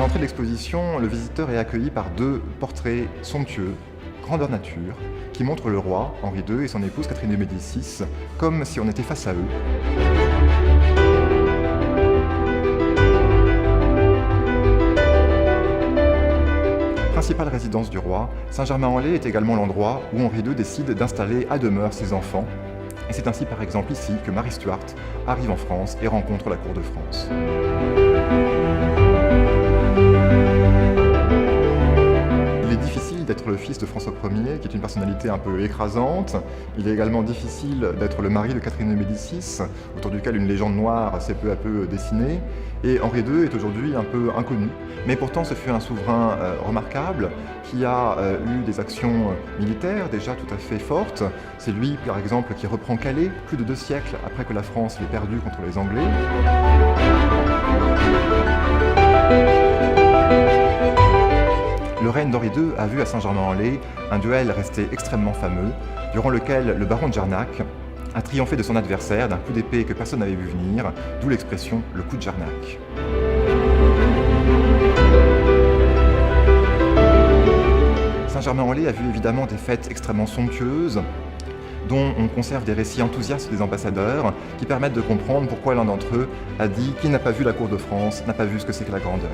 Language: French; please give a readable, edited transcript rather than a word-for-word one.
l'entrée de l'exposition, le visiteur est accueilli par deux portraits somptueux, grandeur nature, qui montrent le roi, Henri II, et son épouse Catherine de Médicis, comme si on était face à eux. Principale résidence du roi, Saint-Germain-en-Laye est également l'endroit où Henri II décide d'installer à demeure ses enfants. Et c'est ainsi par exemple ici que Marie Stuart arrive en France et rencontre la cour de France. Il est difficile d'être le fils de François Ier, qui est une personnalité un peu écrasante. Il est également difficile d'être le mari de Catherine de Médicis, autour duquel une légende noire s'est peu à peu dessinée. Et Henri II est aujourd'hui un peu inconnu. Mais pourtant, ce fut un souverain remarquable qui a eu des actions militaires déjà tout à fait fortes. C'est lui, par exemple, qui reprend Calais plus de 2 siècles après que la France l'ait perdu contre les Anglais. Le règne d'Henri II a vu à Saint-Germain-en-Laye un duel resté extrêmement fameux, durant lequel le baron de Jarnac a triomphé de son adversaire d'un coup d'épée que personne n'avait vu venir, d'où l'expression « le coup de Jarnac ». Saint-Germain-en-Laye a vu évidemment des fêtes extrêmement somptueuses, dont on conserve des récits enthousiastes des ambassadeurs qui permettent de comprendre pourquoi l'un d'entre eux a dit « Qui n'a pas vu la cour de France n'a pas vu ce que c'est que la grandeur ».